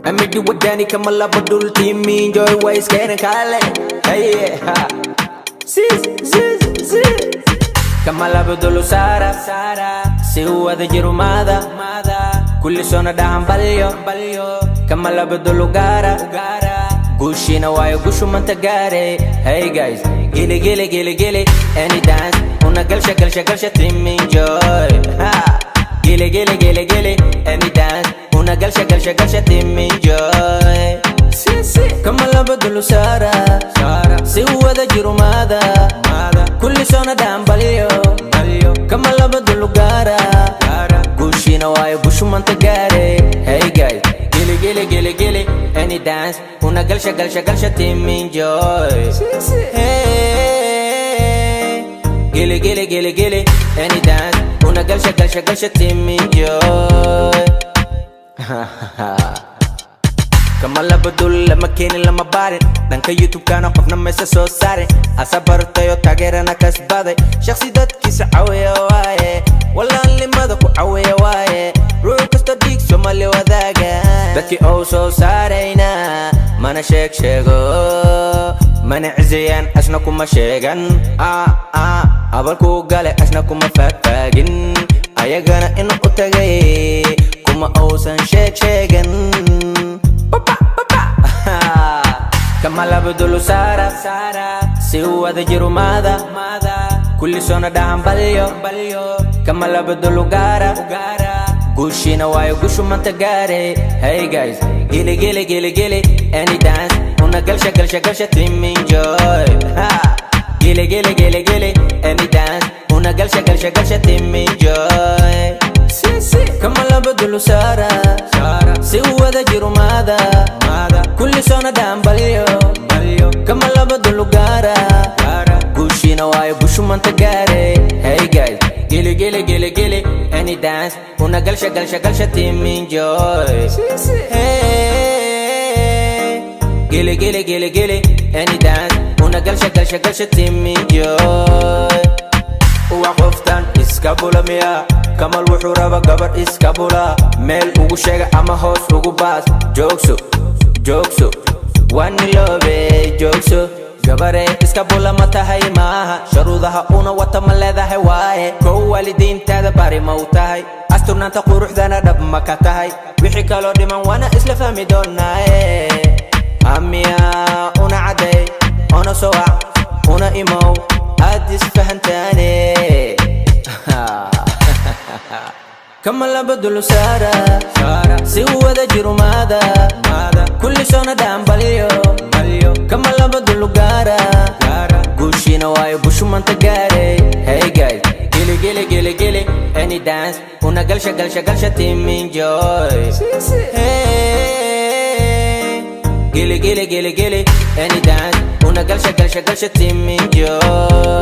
Amidi wadani kama labadul team enjoy ways kene kale. Hey ha. Zi. Kama labadul sara si huwa de jirumada kulli sona dahan balyo kama labadul gara gushina wayo gushu manta gare. Hey guys, gili any dance una galsha team enjoy ha. Gili any dance una galsha team enjoy. Kama labadul sara si huwa de jirumada kulli sona dahan balyo kama labadul gara gushina wayo gushu manta gare. Hey guys, gili any dance una galsha team enjoy. Hey, gili any dance una galsha team enjoy. Kama labadul lama keeni lama baarin dhanka youtube kana qofna maysa soo saarin asa bartayo taageerana kasbaday shakhsi dadkiisa caawiya waaye walaalimada ku caawiya waaye ruux kasta dhiig Soomaali wadaaga dadkii oo soo saarayna mana sheego mana cizayaan asna kuma sheegan abalku gale asna kuma faagin ayagana in u tagay kuma uusan sheegan. Kama labadul sara si huwa de jirumada kulli sona dahan balyo kama labadul gara gushina wayo gushu manta gare. Hey guys, gili any dance una galsha team enjoy ha. Gili any dance una galsha team enjoy. Kama labadul sara si huwa de jirumada kulli sona dahan balyo kama labadul gara gushina wayo gushu manta gare. Hey guys, gili any dance una galsha team enjoy. Hey, gili any dance una galsha team enjoy. Uwa qoftan iskabula miya kamal wuxuu raba gabar iskabula meel ugu sheega ama hoos ugu baas joogso wani loobe joogso gabare iskabula ma tahay maaha sharuudaha una wata ma leedahay waaye kow waalidiintaada bari ma u tahay asturnaanta quruxdana dhab ma ka tahay wixii kaloo dhiman wana isla fahmi doonaaye. Amiya una caday ona sowac una imow aad isfahantaane. Kama labadul sara si huwa de jirumada kulli sona dahan balyo kama labadul gara gushina wayo gushu manta gare. Hey guys, gili any dance una galsha team enjoy. Hey, gili any dance una galsha team enjoy.